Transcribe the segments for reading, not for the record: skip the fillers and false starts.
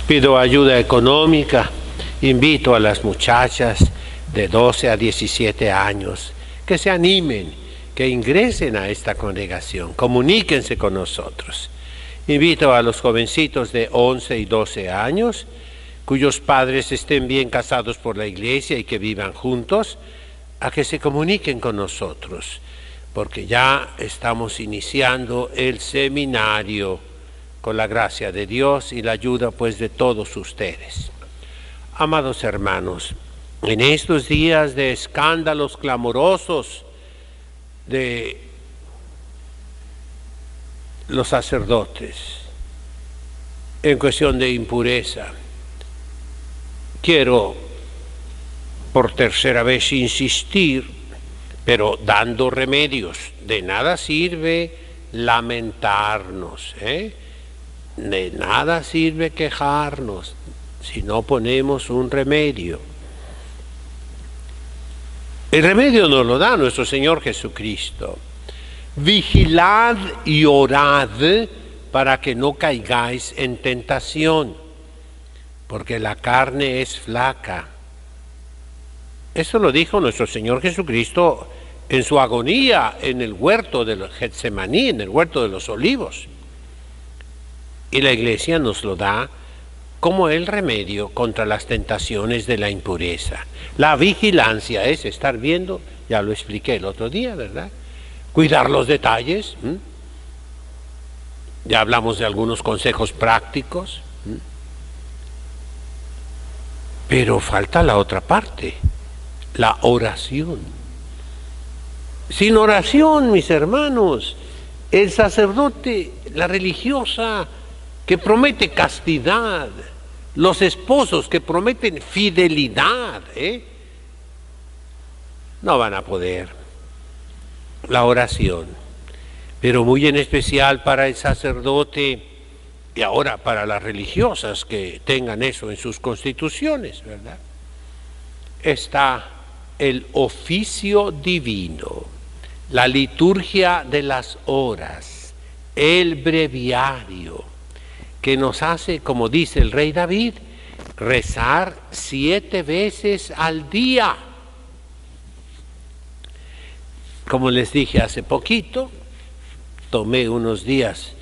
Pido ayuda económica. Invito a las muchachas de 12 a 17 años que se animen, que ingresen a esta congregación, comuníquense con nosotros. Invito a los jovencitos de 11 y 12 años, cuyos padres estén bien casados por la iglesia y que vivan juntos, a que se comuniquen con nosotros, porque ya estamos iniciando el seminario con la gracia de Dios y la ayuda pues de todos ustedes. Amados hermanos, en estos días de escándalos clamorosos de los sacerdotes en cuestión de impureza, quiero por tercera vez insistir, pero dando remedios. De nada sirve lamentarnos, de nada sirve quejarnos si no ponemos un remedio. El remedio nos lo da nuestro Señor Jesucristo. Vigilad y orad para que no caigáis en tentación, porque la carne es flaca. Eso lo dijo nuestro Señor Jesucristo en su agonía en el huerto de Getsemaní, en el huerto de los olivos. Y la iglesia nos lo da como el remedio contra las tentaciones de la impureza. La vigilancia es estar viendo, ya lo expliqué el otro día, ¿verdad? Cuidar los detalles. Ya hablamos de algunos consejos prácticos. Pero falta la otra parte, la oración. Sin oración, mis hermanos, el sacerdote, la religiosa que promete castidad, los esposos que prometen fidelidad, no van a poder. La oración, pero muy en especial para el sacerdote y ahora para las religiosas que tengan eso en sus constituciones, ¿verdad? Está el oficio divino, la liturgia de las horas, el breviario, que nos hace, como dice el rey David, rezar 7 veces al día. Como les dije hace poquito, tomé unos días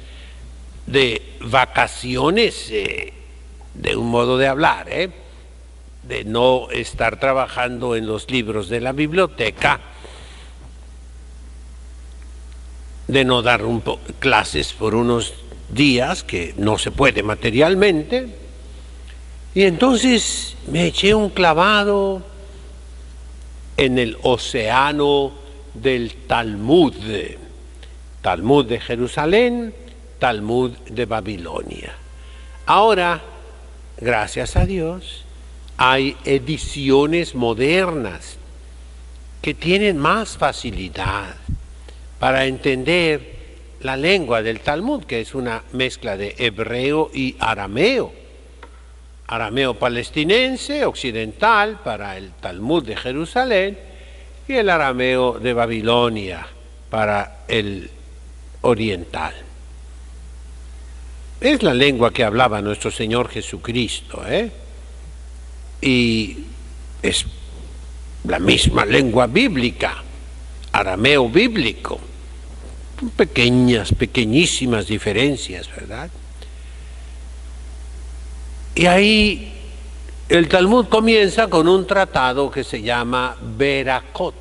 de vacaciones, de un modo de hablar, de no estar trabajando en los libros de la biblioteca, de no dar clases por unos días que no se puede materialmente, y entonces me eché un clavado en el océano del Talmud, Talmud de Jerusalén, Talmud de Babilonia. Ahora, gracias a Dios, hay ediciones modernas que tienen más facilidad para entender la lengua del Talmud, que es una mezcla de hebreo y arameo. Arameo palestinense, occidental, para el Talmud de Jerusalén, y el arameo de Babilonia, para el oriental. Es la lengua que hablaba nuestro Señor Jesucristo, y es la misma lengua bíblica, arameo bíblico. Pequeñísimas diferencias, ¿verdad? Y ahí el Talmud comienza con un tratado que se llama Berakot,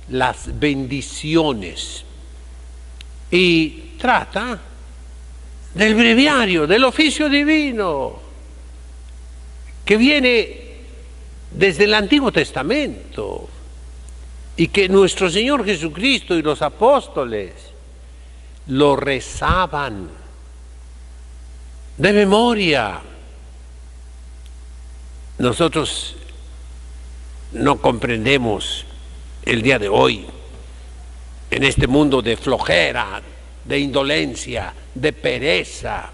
las bendiciones, y trata del breviario, del oficio divino, que viene desde el Antiguo Testamento y que nuestro Señor Jesucristo y los apóstoles lo rezaban de memoria. Nosotros no comprendemos el día de hoy, en este mundo de flojera, de indolencia, de pereza,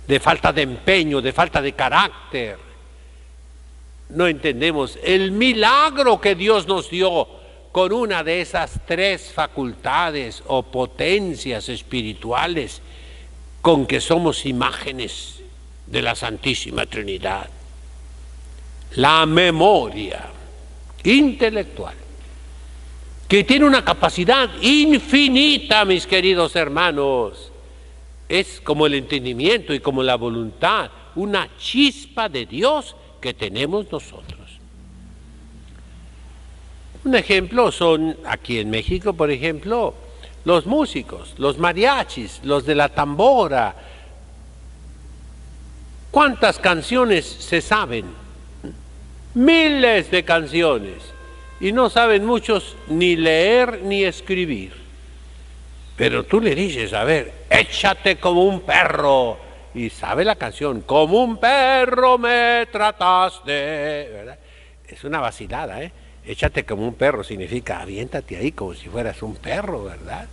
de falta de empeño, de falta de carácter. No entendemos el milagro que Dios nos dio con una de esas 3 facultades o potencias espirituales con que somos imágenes de la Santísima Trinidad. La memoria intelectual, que tiene una capacidad infinita, mis queridos hermanos. Es como el entendimiento y como la voluntad, una chispa de Dios que tenemos nosotros. Un ejemplo son, aquí en México, por ejemplo, los músicos, los mariachis, los de la tambora. ¿Cuántas canciones se saben? Miles de canciones. Y no saben muchos ni leer ni escribir. Pero tú le dices, a ver, échate como un perro. Y sabe la canción, como un perro me trataste, ¿verdad? Es una vacilada, ¿eh? Échate como un perro significa aviéntate ahí como si fueras un perro, ¿verdad?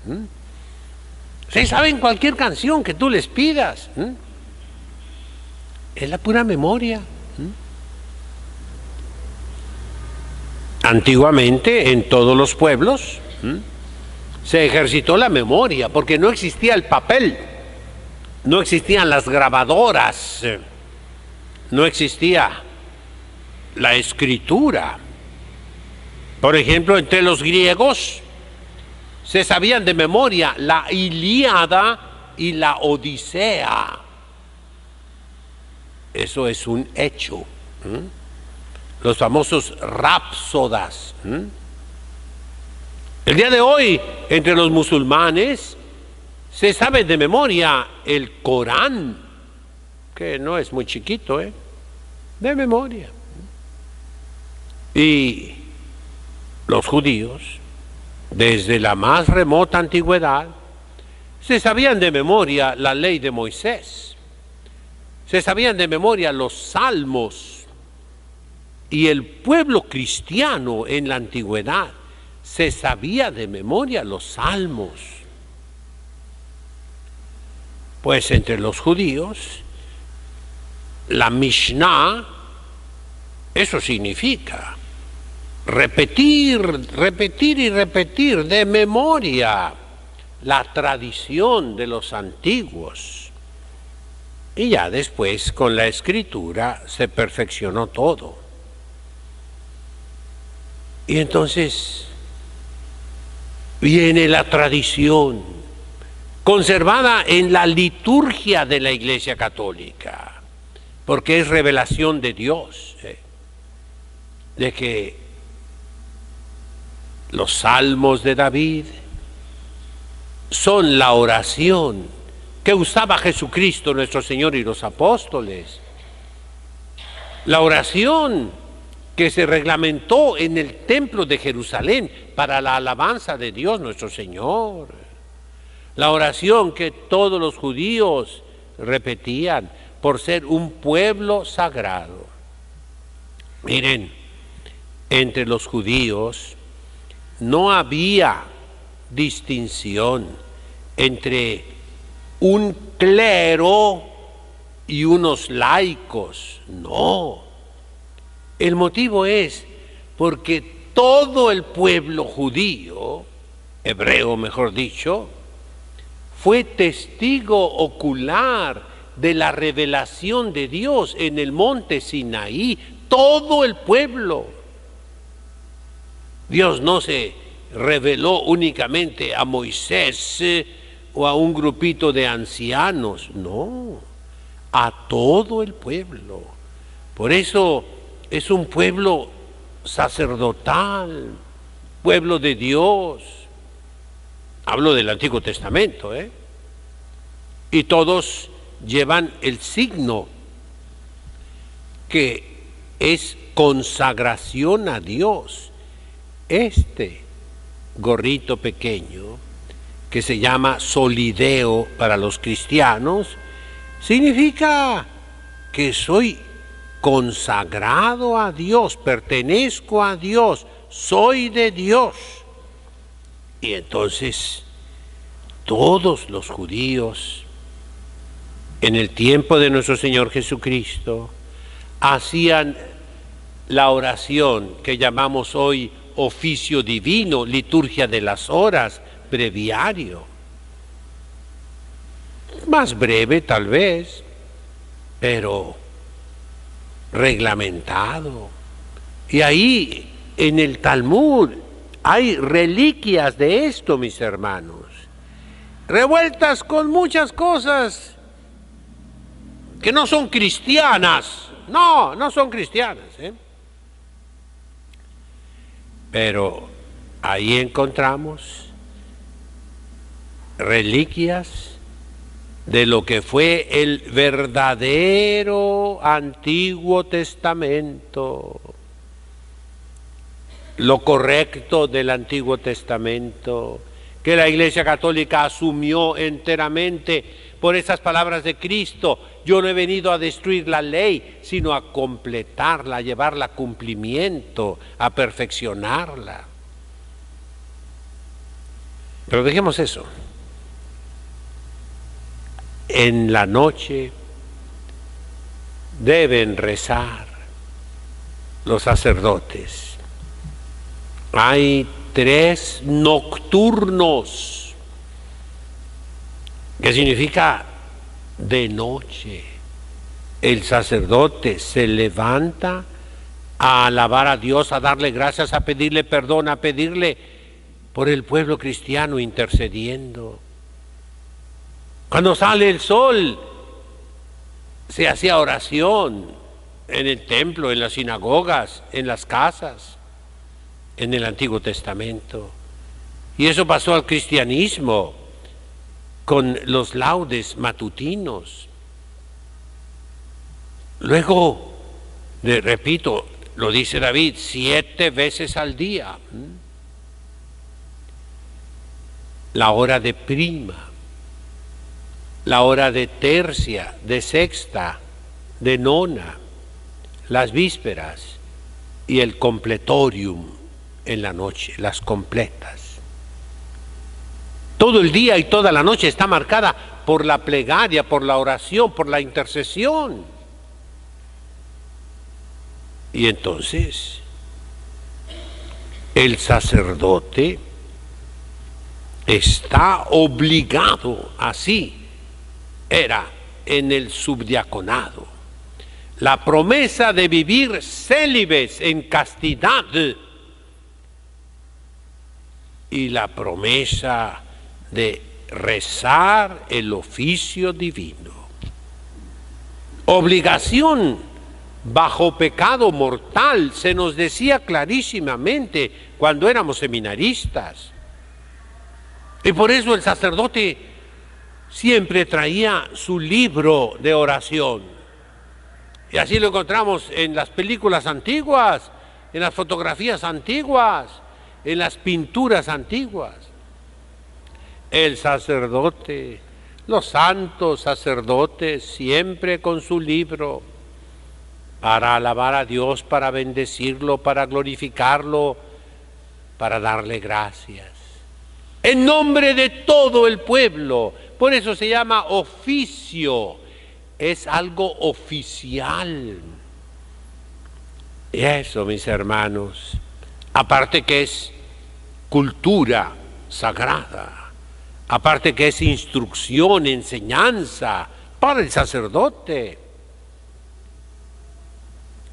Sí, saben cualquier canción que tú les pidas. Es la pura memoria. Antiguamente, en todos los pueblos, se ejercitó la memoria, porque no existía el papel, no existían las grabadoras, no existía la escritura. Por ejemplo, entre los griegos se sabían de memoria la Ilíada y la Odisea. Eso es un hecho. Los famosos rapsodas. El día de hoy, entre los musulmanes, se sabe de memoria el Corán, que no es muy chiquito, de memoria. Y los judíos, desde la más remota antigüedad, se sabían de memoria la ley de Moisés, se sabían de memoria los salmos, y el pueblo cristiano en la antigüedad se sabía de memoria los salmos. Pues entre los judíos, la Mishnah, eso significa repetir, repetir y repetir de memoria la tradición de los antiguos. Y ya después con la escritura se perfeccionó todo. Y entonces viene la tradición conservada en la liturgia de la Iglesia Católica, porque es revelación de Dios, de que los salmos de David son la oración que usaba Jesucristo nuestro Señor y los apóstoles, la oración que se reglamentó en el templo de Jerusalén para la alabanza de Dios nuestro Señor, la oración que todos los judíos repetían por ser un pueblo sagrado. Miren, entre los judíos no había distinción entre un clero y unos laicos, no. El motivo es porque todo el pueblo judío, hebreo mejor dicho, fue testigo ocular de la revelación de Dios en el monte Sinaí, todo el pueblo. Dios no se reveló únicamente a Moisés o a un grupito de ancianos, no, a todo el pueblo. Por eso es un pueblo sacerdotal, pueblo de Dios. Hablo del Antiguo Testamento, y todos llevan el signo que es consagración a Dios. Este gorrito pequeño, que se llama solideo para los cristianos, significa que soy consagrado a Dios, pertenezco a Dios, soy de Dios. Y entonces todos los judíos en el tiempo de nuestro Señor Jesucristo hacían la oración que llamamos hoy oficio divino, liturgia de las horas, breviario. Más breve tal vez, pero reglamentado. Y ahí en el Talmud hay reliquias de esto, mis hermanos, revueltas con muchas cosas que no son cristianas. No son cristianas, Pero ahí encontramos reliquias de lo que fue el verdadero Antiguo Testamento, lo correcto del Antiguo Testamento, que la Iglesia Católica asumió enteramente por esas palabras de Cristo: yo no he venido a destruir la ley, sino a completarla, a llevarla a cumplimiento, a perfeccionarla. Pero dejemos eso. En la noche deben rezar los sacerdotes. Hay 3 nocturnos, que significa de noche. El sacerdote se levanta a alabar a Dios, a darle gracias, a pedirle perdón, a pedirle por el pueblo cristiano, intercediendo. Cuando sale el sol, se hacía oración en el templo, en las sinagogas, en las casas, en el Antiguo Testamento. Y eso pasó al cristianismo con los laudes matutinos. Luego, repito, lo dice David, 7 veces al día. La hora de prima, la hora de tercia, de sexta, de nona, las vísperas y el completorium en la noche, las completas. Todo el día y toda la noche está marcada por la plegaria, por la oración, por la intercesión. Y entonces, el sacerdote está obligado, así era en el subdiaconado, la promesa de vivir célibes en castidad y la promesa de rezar el oficio divino. Obligación bajo pecado mortal, se nos decía clarísimamente cuando éramos seminaristas. Y por eso el sacerdote siempre traía su libro de oración. Y así lo encontramos en las películas antiguas, en las fotografías antiguas, en las pinturas antiguas. El sacerdote, los santos sacerdotes, siempre con su libro, para alabar a Dios, para bendecirlo, para glorificarlo, para darle gracias. En nombre de todo el pueblo. Por eso se llama oficio. Es algo oficial. Y eso, mis hermanos, aparte que es cultura sagrada, aparte que es instrucción, enseñanza para el sacerdote.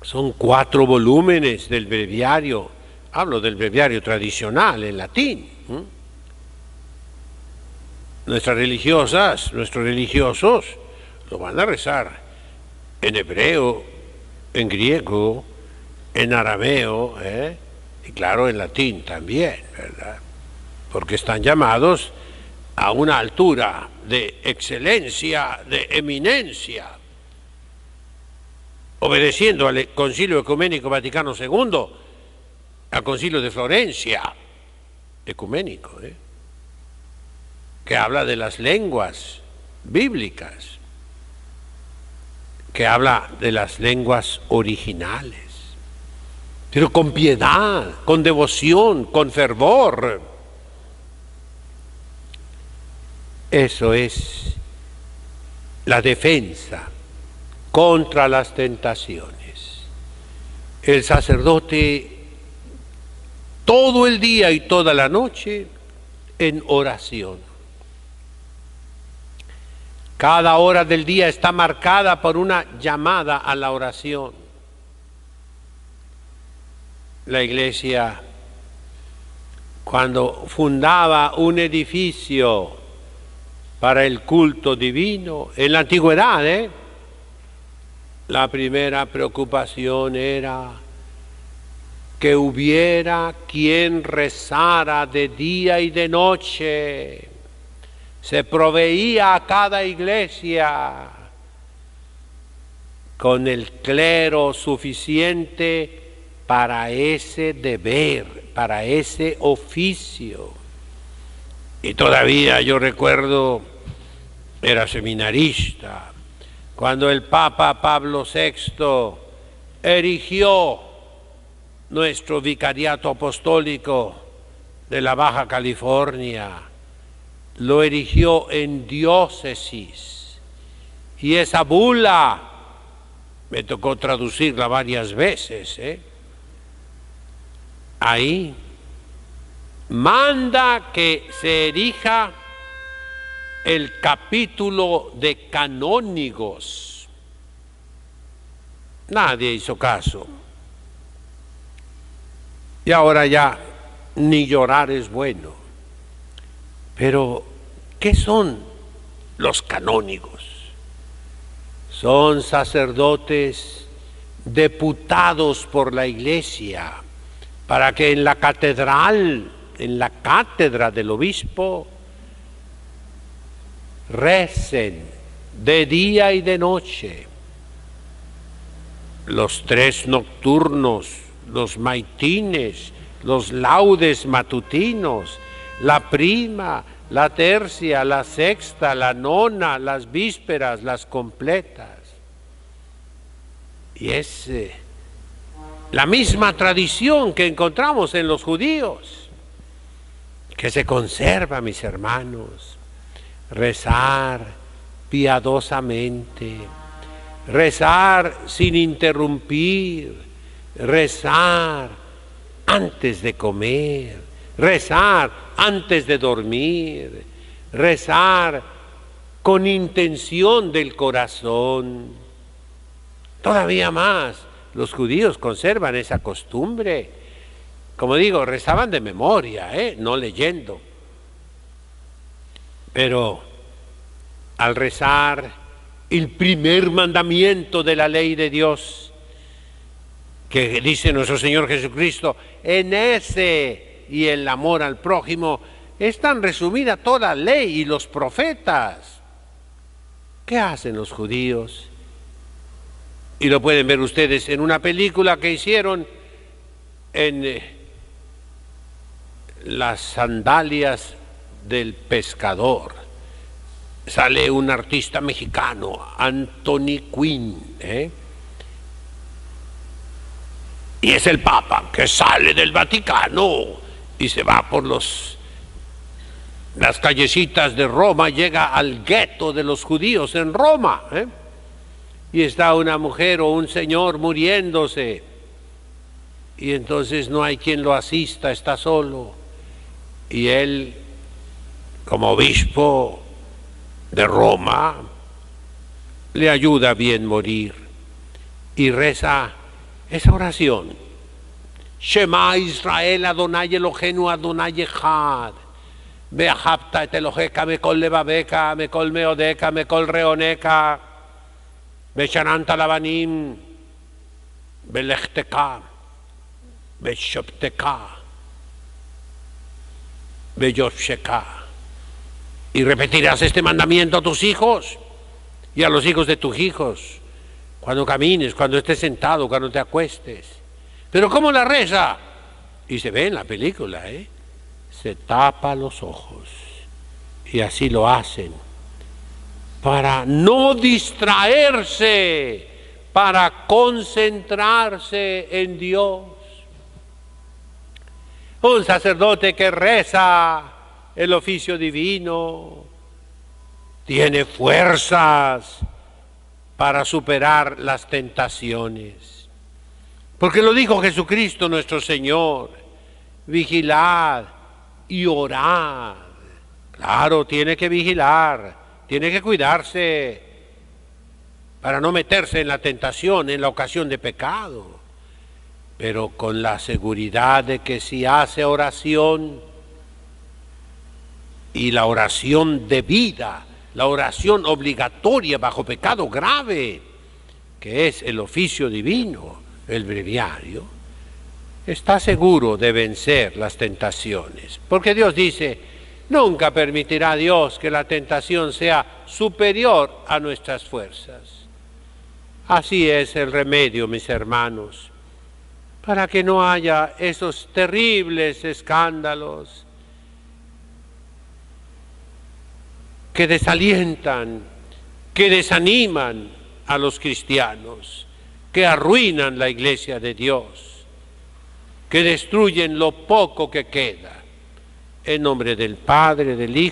Son 4 volúmenes del breviario. Hablo del breviario tradicional en latín. Nuestras religiosas, nuestros religiosos lo van a rezar en hebreo, en griego, en arameo, y claro, en latín también, ¿verdad? Porque están llamados a una altura de excelencia, de eminencia, obedeciendo al Concilio Ecuménico Vaticano II, al Concilio de Florencia, ecuménico, que habla de las lenguas bíblicas, que habla de las lenguas originales, pero con piedad, con devoción, con fervor. Eso es la defensa contra las tentaciones. El sacerdote todo el día y toda la noche en oración. Cada hora del día está marcada por una llamada a la oración. La iglesia, cuando fundaba un edificio para el culto divino, en la antigüedad, la primera preocupación era que hubiera quien rezara de día y de noche. Se proveía a cada iglesia con el clero suficiente para ese deber, para ese oficio. Y todavía yo recuerdo, era seminarista, cuando el Papa Pablo VI erigió nuestro vicariato apostólico de la Baja California, lo erigió en diócesis. Y esa bula, me tocó traducirla varias veces, ahí manda que se erija el capítulo de canónigos. Nadie hizo caso. Y ahora ya ni llorar es bueno. Pero, ¿qué son los canónigos? Son sacerdotes deputados por la Iglesia para que en la catedral, en la cátedra del obispo, recen de día y de noche los 3 nocturnos, los maitines, los laudes matutinos, la prima, la tercia, la sexta, la nona, las vísperas, las completas. Y es la misma tradición que encontramos en los judíos, que se conserva, mis hermanos. Rezar piadosamente, rezar sin interrumpir, rezar antes de comer, rezar antes de dormir, rezar con intención del corazón. Todavía más, los judíos conservan esa costumbre. Como digo, rezaban de memoria, no leyendo. Pero al rezar el primer mandamiento de la ley de Dios, que dice nuestro Señor Jesucristo, en ese y el amor al prójimo, están resumida toda la ley y los profetas. ¿Qué hacen los judíos? Y lo pueden ver ustedes en una película que hicieron en Las sandalias del pescador. Sale un artista mexicano, Anthony Quinn, y es el Papa que sale del Vaticano y se va por las callecitas de Roma, llega al gueto de los judíos en Roma, y está una mujer o un señor muriéndose, y entonces no hay quien lo asista, está solo, y él, como obispo de Roma, le ayuda a bien morir y reza esa oración: Shema Israel Adonai Eloheinu Adonai Echad, Be'ahavta et Eloheka mekol levaveka, mekol meodeka, mekol reoneka, Be'shananta lavanim, Be'lechteka, Be'shopteka, Be'yosheka. Y repetirás este mandamiento a tus hijos y a los hijos de tus hijos, cuando camines, cuando estés sentado, cuando te acuestes. Pero ¿cómo la reza? Y se ve en la película, se tapa los ojos y así lo hacen para no distraerse, para concentrarse en Dios. Un sacerdote que reza el oficio divino tiene fuerzas para superar las tentaciones, porque lo dijo Jesucristo nuestro Señor: vigilad y orad. Claro, tiene que vigilar, tiene que cuidarse para no meterse en la tentación, en la ocasión de pecado, pero con la seguridad de que si hace oración, y la oración debida, la oración obligatoria bajo pecado grave, que es el oficio divino, el breviario, está seguro de vencer las tentaciones. Porque Dios dice, nunca permitirá Dios que la tentación sea superior a nuestras fuerzas. Así es el remedio, mis hermanos, para que no haya esos terribles escándalos que desalientan, que desaniman a los cristianos, que arruinan la iglesia de Dios, que destruyen lo poco que queda. En nombre del Padre, del Hijo,